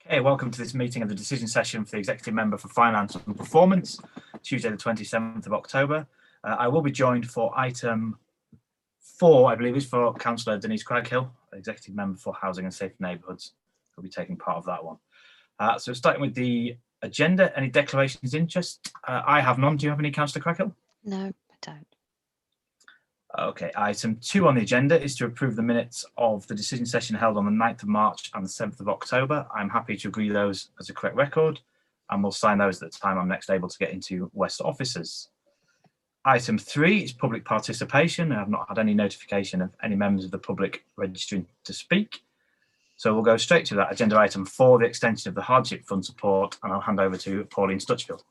Okay, welcome to this meeting of the decision session for the Executive Member for Finance and Performance, Tuesday the 27th of October. I will be joined for item 4, I believe, is for Councillor Denise Craghill, Executive Member for Housing and Safe Neighbourhoods, who will be taking part of that one. So starting with the agenda, any declarations of interest? I have none. Do you have any, Councillor Craghill? No, I don't. Okay, item 2 on the agenda is to approve the minutes of the decision session held on the 9th of March and the 7th of October. I'm happy to agree those as a correct record, and we'll sign those at the time I'm next able to get into West offices. Item 3 is public participation. I have not had any notification of any members of the public registering to speak. So we'll go straight to that agenda item 4, the extension of the hardship fund support, and I'll hand over to Pauline Stutchfield.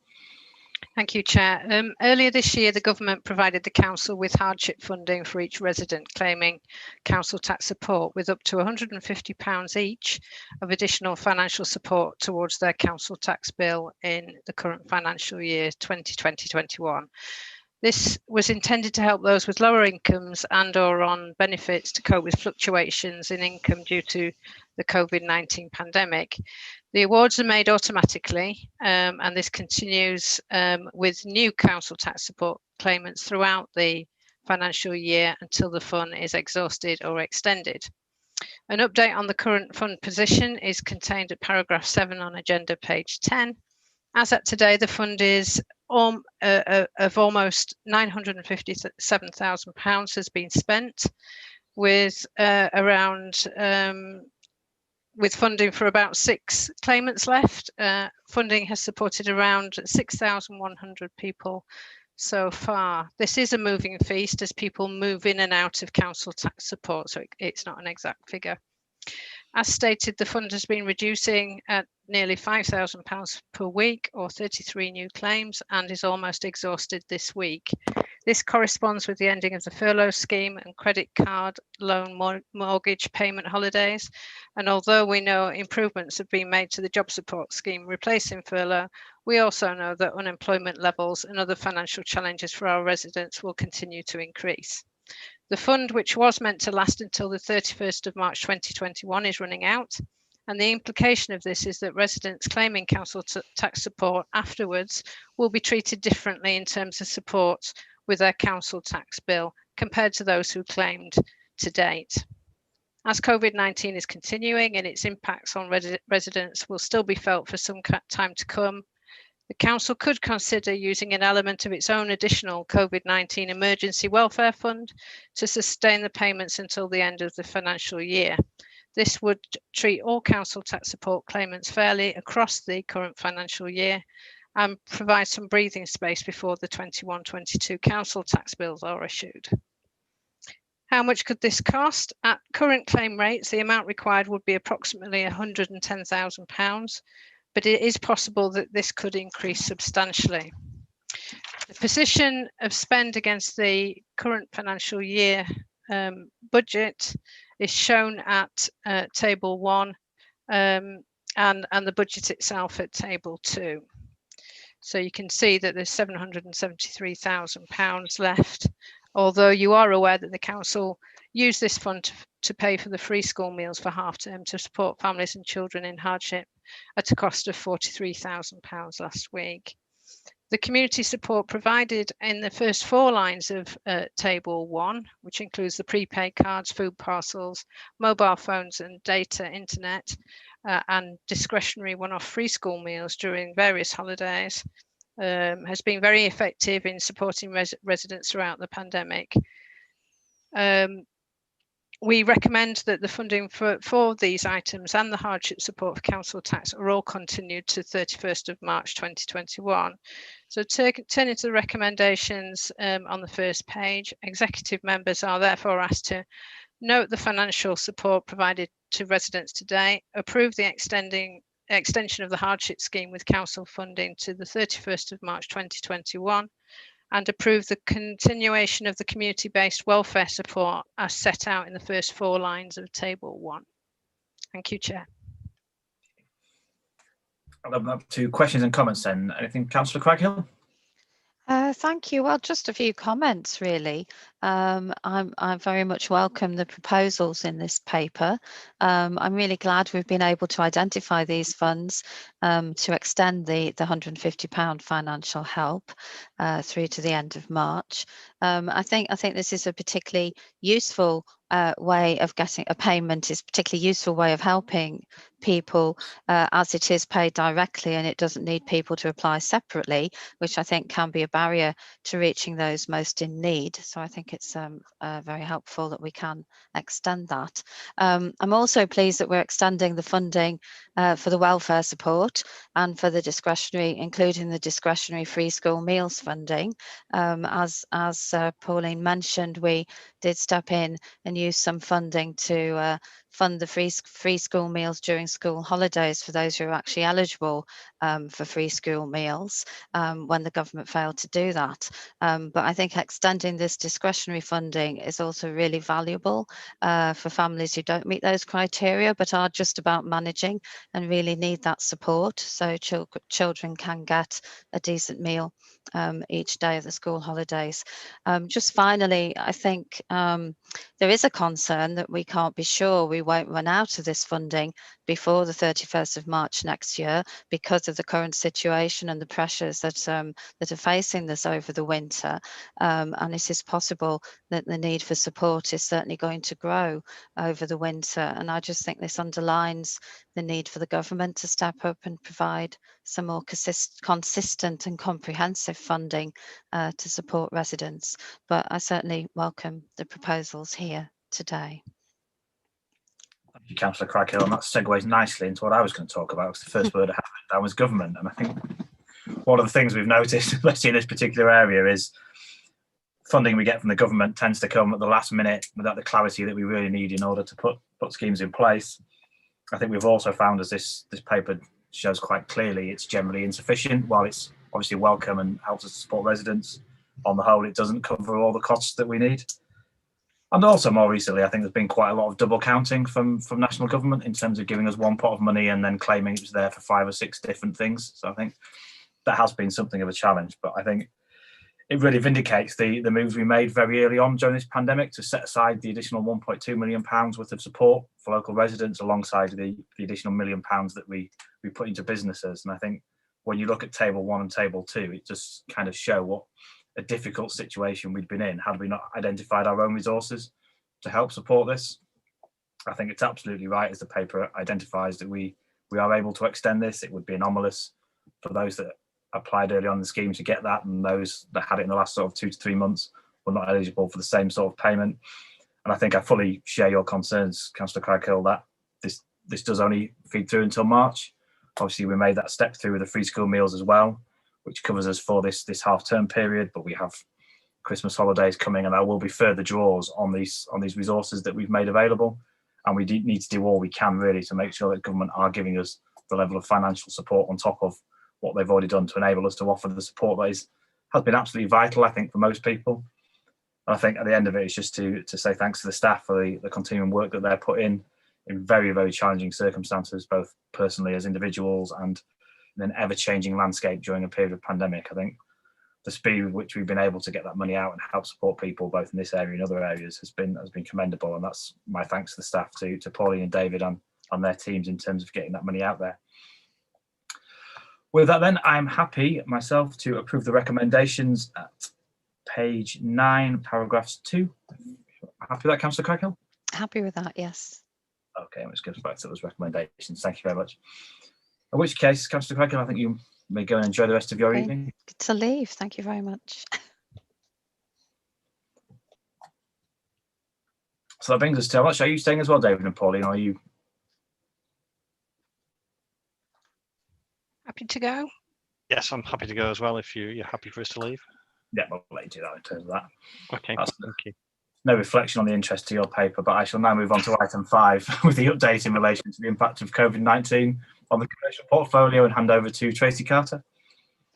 Thank you, Chair. Earlier this year, the government provided the council with hardship funding for each resident claiming council tax support, with up to £150 each of additional financial support towards their council tax bill in the current financial year 2020-21. This was intended to help those with lower incomes and/or on benefits to cope with fluctuations in income due to the COVID-19 pandemic. The awards are made automatically, and this continues with new council tax support claimants throughout the financial year until the fund is exhausted or extended. An update on the current fund position is contained at paragraph 7 on agenda page 10. As at today, the fund is of almost £957,000 has been spent, with with funding for about 6 claimants left. Funding has supported around 6,100 people so far. This is a moving feast as people move in and out of council tax support, so it's not an exact figure. As stated, the fund has been reducing at nearly £5,000 per week, or 33 new claims, and is almost exhausted this week. This corresponds with the ending of the furlough scheme and credit card loan mortgage payment holidays. And although we know improvements have been made to the job support scheme replacing furlough, we also know that unemployment levels and other financial challenges for our residents will continue to increase. The fund, which was meant to last until the 31st of March 2021, is running out. And the implication of this is that residents claiming council tax support afterwards will be treated differently in terms of support with their council tax bill compared to those who claimed to date. As COVID-19 is continuing and its impacts on residents will still be felt for some time to come, the council could consider using an element of its own additional COVID-19 emergency welfare fund to sustain the payments until the end of the financial year. This would treat all council tax support claimants fairly across the current financial year and provide some breathing space before the 21-22 council tax bills are issued. How much could this cost? At current claim rates, the amount required would be approximately £110,000, but it is possible that this could increase substantially. The position of spend against the current financial year budget is shown at table 1 and the budget itself at table 2. So you can see that there's £773,000 left, although you are aware that the council used this fund to pay for the free school meals for half term to support families and children in hardship at a cost of £43,000 last week. The community support provided in the first 4 lines of table 1, which includes the prepaid cards, food parcels, mobile phones and data, internet, and discretionary one-off free school meals during various holidays, has been very effective in supporting residents throughout the pandemic. We recommend that the funding for these items and the hardship support for council tax are all continued to 31st of March 2021. So turning to the recommendations on the first page, executive members are therefore asked to note the financial support provided to residents today, approve the extension of the hardship scheme with council funding to the 31st of March 2021, and approve the continuation of the community-based welfare support as set out in the first 4 lines of table 1. Thank you, Chair. I'll open up to questions and comments then. Anything, Councillor Craghill? Thank you. Well, just a few comments, really. I very much welcome the proposals in this paper. I'm really glad we've been able to identify these funds to extend the £150 financial help through to the end of March. I think this is a particularly useful way of getting a payment, is a particularly useful way of helping people as it is paid directly, and it doesn't need people to apply separately, which I think can be a barrier to reaching those most in need. So I think it's very helpful that we can extend that. I'm also pleased that we're extending the funding for the welfare support and for the discretionary, including the discretionary free school meals funding. As Pauline mentioned, we did step in and use some funding to fund the free school meals during school holidays for those who are actually eligible for free school meals when the government failed to do that. But I think extending this discretionary funding is also really valuable for families who don't meet those criteria but are just about managing and really need that support, so children can get a decent meal each day of the school holidays. Just finally, I think there is a concern that we can't be sure we won't run out of this funding before the 31st of March next year because of the current situation and the pressures that are facing us over the winter. And it is possible that the need for support is certainly going to grow over the winter. And I just think this underlines the need for the government to step up and provide some more consistent and comprehensive funding to support residents. But I certainly welcome the proposals here today. Thank you, Councillor Craghill, and that segues nicely into what I was going to talk about. Because the first word I had down was government, and I think one of the things we've noticed, especially in this particular area, is funding we get from the government tends to come at the last minute without the clarity that we really need in order to put schemes in place. I think we've also found, as this paper shows quite clearly, it's generally insufficient. While it's obviously welcome and helps us to support residents, on the whole, it doesn't cover all the costs that we need. And also more recently, I think there's been quite a lot of double counting from national government in terms of giving us one pot of money and then claiming it was there for 5 or 6 different things. So I think that has been something of a challenge, but I think it really vindicates the moves we made very early on during this pandemic to set aside the additional £1.2 million worth of support for local residents alongside the additional £1 million that we put into businesses. And I think when you look at table 1 and table 2, it just kind of show what a difficult situation we'd been in had we not identified our own resources to help support this. I think it's absolutely right, as the paper identifies, that we are able to extend this. It would be anomalous for those that applied early on in the scheme to get that, and those that had it in the last sort of 2 to 3 months were not eligible for the same sort of payment. And I think I fully share your concerns, Councillor Craghill, that this does only feed through until March. Obviously, we made that step through with the free school meals as well, which covers us for this half-term period, but we have Christmas holidays coming, and there will be further draws on these resources that we've made available. And we need to do all we can really to make sure that government are giving us the level of financial support on top of what they've already done to enable us to offer the support that has been absolutely vital, I think, for most people. And I think at the end of it, it's just to say thanks to the staff for the continuing work that they're put in very, very challenging circumstances, both personally as individuals and in an ever-changing landscape during a period of pandemic. I think the speed with which we've been able to get that money out and help support people both in this area and other areas has been commendable, and that's my thanks to the staff, to Pauline and David and their teams in terms of getting that money out there. With that then, I'm happy myself to approve the recommendations at page 9, paragraphs 2. Happy with that, Councillor Craghill? Happy with that, yes. Okay, let's go back to those recommendations. Thank you very much. In which case, Councillor Craghill, I think you may go and enjoy the rest of your evening. Good to leave. Thank you very much. So that brings us to, are you staying as well, David and Pauline, or are you? Happy to go? Yes, I'm happy to go as well if you're happy for us to leave. Yeah, we'll let you do that in terms of that. Okay, thank you. No reflection on the interest to your paper, but I shall now move on to item 5 with the update in relation to the impact of COVID-19 on the commercial portfolio, and hand over to Tracy Carter.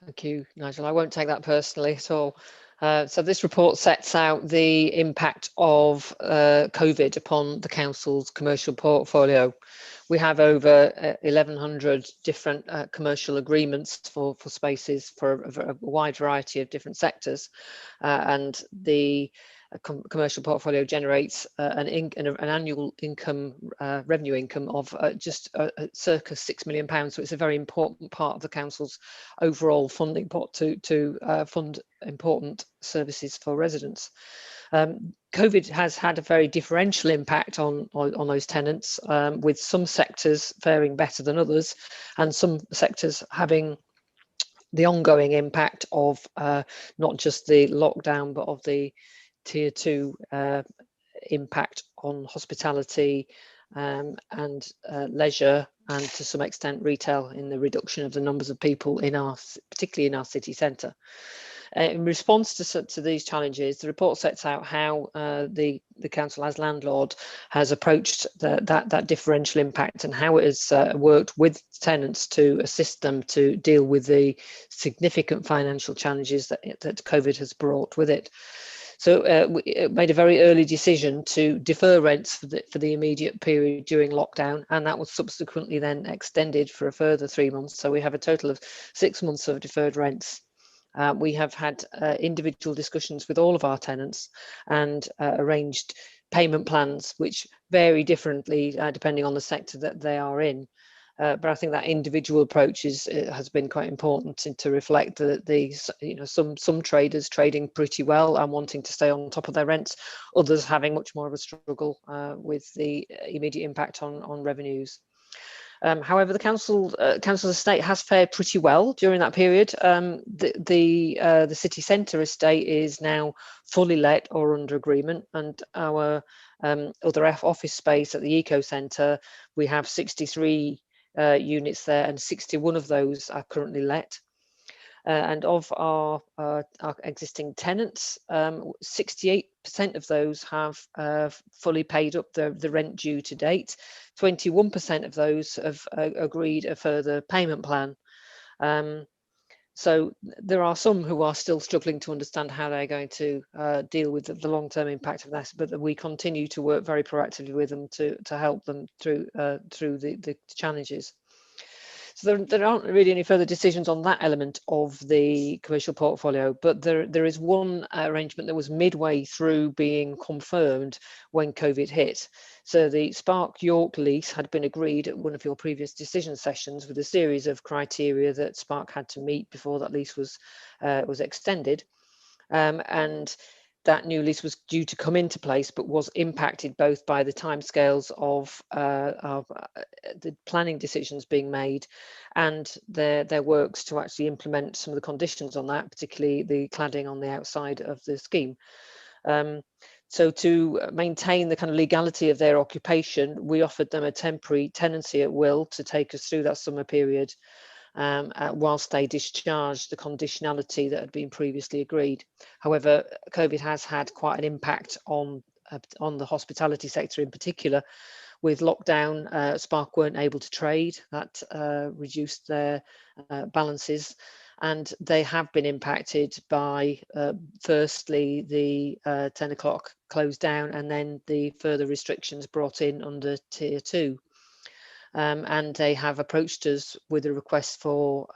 Thank you, Nigel. I won't take that personally at all. So this report sets out the impact of COVID upon the council's commercial portfolio. We have over 1,100 different commercial agreements for spaces for a wide variety of different sectors, and the commercial portfolio generates an annual income, revenue income of just circa £6 million. So it's a very important part of the council's overall funding pot to fund important services for residents. COVID has had a very differential impact on those tenants, with some sectors faring better than others, and some sectors having the ongoing impact of not just the lockdown, but of the tier 2 impact on hospitality and leisure, and to some extent retail, in the reduction of the numbers of people particularly in our city centre. In response to these challenges, the report sets out how the council as landlord has approached that differential impact, and how it has worked with tenants to assist them to deal with the significant financial challenges that COVID has brought with it. So it made a very early decision to defer rents for the immediate period during lockdown, and that was subsequently then extended for a further 3 months. So we have a total of 6 months of deferred rents. We have had individual discussions with all of our tenants and arranged payment plans which vary differently depending on the sector that they are in. But I think that individual approach has been quite important to reflect some traders trading pretty well and wanting to stay on top of their rents, others having much more of a struggle with the immediate impact on revenues. However, the council's estate has fared pretty well during that period. The city centre estate is now fully let or under agreement, and our other office space at the Eco Centre, we have 63 units there, and 61 of those are currently let. And of our existing tenants, 68% of those have fully paid up the rent due to date. 21% of those have agreed a further payment plan. So there are some who are still struggling to understand how they're going to deal with the long-term impact of this, but we continue to work very proactively with them to help them through the challenges. So there aren't really any further decisions on that element of the commercial portfolio, but there is one arrangement that was midway through being confirmed when COVID hit. So the Spark York lease had been agreed at one of your previous decision sessions with a series of criteria that Spark had to meet before that lease was extended. And that new lease was due to come into place, but was impacted both by the timescales of the planning decisions being made and their works to actually implement some of the conditions on that, particularly the cladding on the outside of the scheme. So to maintain the kind of legality of their occupation, we offered them a temporary tenancy at will to take us through that summer period, whilst they discharged the conditionality that had been previously agreed. However, COVID has had quite an impact on the hospitality sector in particular. With lockdown, Spark weren't able to trade. That reduced their balances, and they have been impacted by firstly the 10 o'clock close down, and then the further restrictions brought in under tier 2. And they have approached us with a request for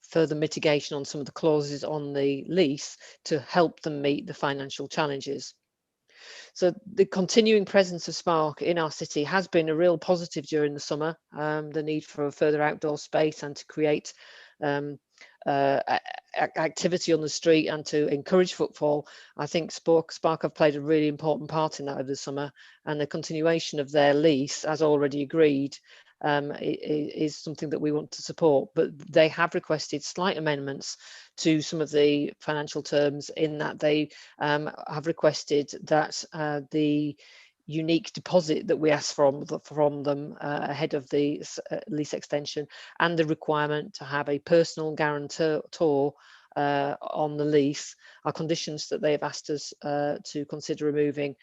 further mitigation on some of the clauses on the lease to help them meet the financial challenges. So the continuing presence of Spark in our city has been a real positive during the summer. The need for a further outdoor space and to create activity on the street and to encourage footfall. I think Spark have played a really important part in that over the summer, and the continuation of their lease, as already agreed, is something that we want to support. But they have requested slight amendments to some of the financial terms, in that they have requested that the unique deposit that we asked from them ahead of the lease extension, and the requirement to have a personal guarantor on the lease, are conditions that they have asked us to consider removing.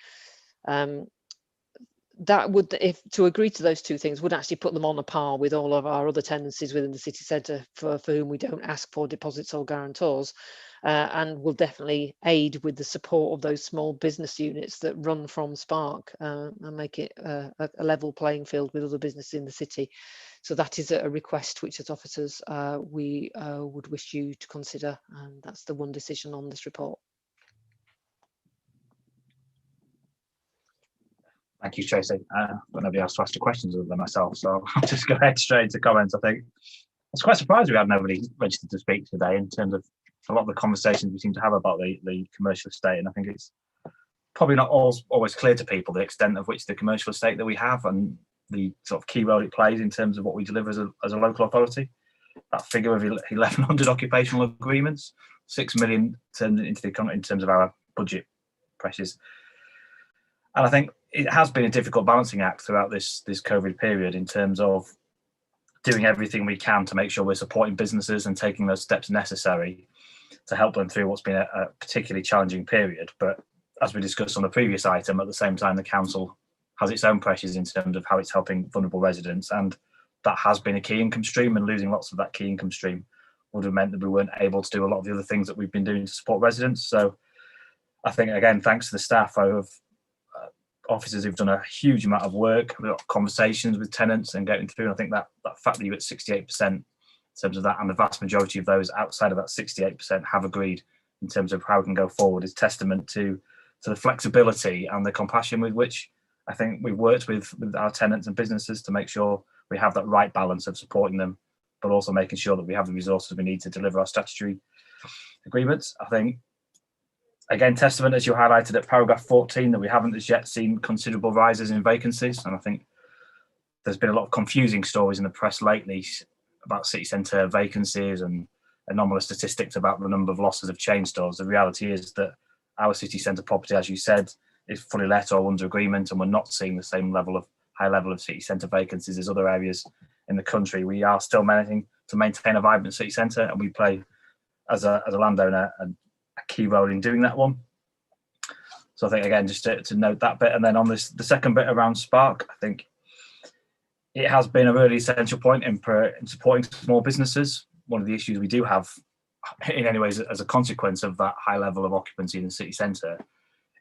that would, if to agree to those two things, would actually put them on a par with all of our other tenancies within the city centre for whom we don't ask for deposits or guarantors, and will definitely aid with the support of those small business units that run from Spark, and make it a level playing field with other businesses in the city. So that is a request which as officers we would wish you to consider, and that's the one decision on this report. Thank you, Tracy. I've got nobody else to ask the questions other than myself, so I'll just go ahead straight into comments. I think I was quite surprised we had nobody registered to speak today, in terms of a lot of the conversations we seem to have about the commercial estate, and I think it's probably not always clear to people the extent of which the commercial estate that we have and the sort of key role it plays in terms of what we deliver as a local authority. That figure of 1,100 occupational agreements, 6 million turned into the economy in terms of our budget pressures. And I think it has been a difficult balancing act throughout this COVID period, in terms of doing everything we can to make sure we're supporting businesses and taking those steps necessary to help them through what's been a particularly challenging period. But as we discussed on the previous item, at the same time, the council has its own pressures in terms of how it's helping vulnerable residents, and that has been a key income stream, and losing lots of that key income stream would have meant that we weren't able to do a lot of the other things that we've been doing to support residents. So I think, again, thanks to the staff of officers who've done a huge amount of work, we've got conversations with tenants and getting through. And I think that fact that you're at 68% in terms of that, and the vast majority of those outside of that 68% have agreed in terms of how we can go forward, is testament to the flexibility and the compassion with which I think we've worked with our tenants and businesses to make sure we have that right balance of supporting them, but also making sure that we have the resources we need to deliver our statutory agreements. I think, again, testament, as you highlighted at paragraph 14, that we haven't as yet seen considerable rises in vacancies. And I think there's been a lot of confusing stories in the press lately about city centre vacancies and anomalous statistics about the number of losses of chain stores. The reality is that our city centre property, as you said, is fully let or under agreement, and we're not seeing the same high level of city centre vacancies as other areas in the country. We are still managing to maintain a vibrant city centre, and we play as a landowner a key role in doing that one. So I think, again, just to note that bit. And then on the second bit around Spark, I think it has been a really essential point in supporting small businesses. One of the issues we do have, in any ways, as a consequence of that high level of occupancy in the city centre,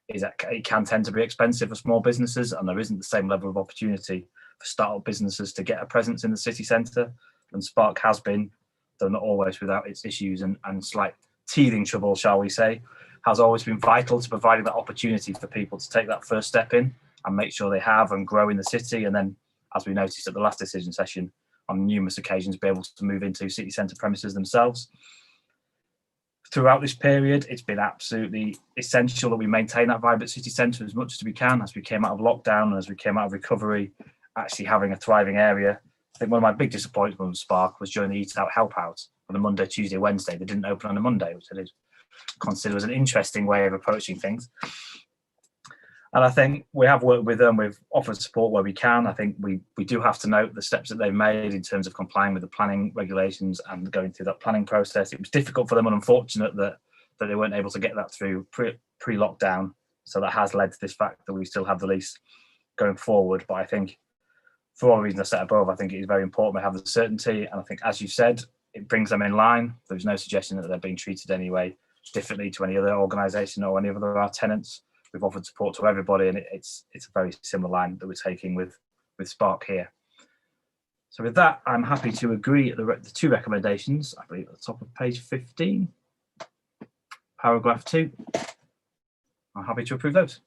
is that it can tend to be expensive for small businesses, and there isn't the same level of opportunity for start-up businesses to get a presence in the city centre. And Spark has been, though not always without its issues and slight teething trouble, shall we say, has always been vital to providing that opportunity for people to take that first step in and make sure they have and grow in the city. And then, as we noticed at the last decision session, on numerous occasions, be able to move into city centre premises themselves. Throughout this period, it's been absolutely essential that we maintain that vibrant city centre as much as we can. As we came out of lockdown and as we came out of recovery, actually having a thriving area. I think one of my big disappointments with Spark was during the Eat Out Help Out on a Monday, Tuesday, Wednesday. They didn't open on a Monday, which I did consider as an interesting way of approaching things. And I think we have worked with them, we've offered support where we can. I think we do have to note the steps that they've made in terms of complying with the planning regulations and going through that planning process. It was difficult for them and unfortunate that they weren't able to get that through pre-lockdown. So that has led to this fact that we still have the lease going forward. But I think, for all the reasons I said above, I think it is very important we have the certainty. And I think, as you said, it brings them in line. There's no suggestion that they're being treated anyway differently to any other organisation or any of our tenants. We've offered support to everybody, and it's a very similar line that we're taking with Spark here. So with that, I'm happy to agree at the two recommendations, I believe at the top of page 15, paragraph 2. I'm happy to approve those.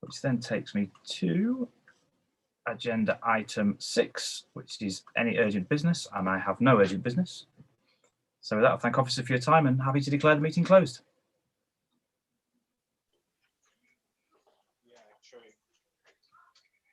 Which then takes me to agenda item 6, which is any urgent business, and I have no urgent business. So with that, I'll thank officers for your time and happy to declare the meeting closed.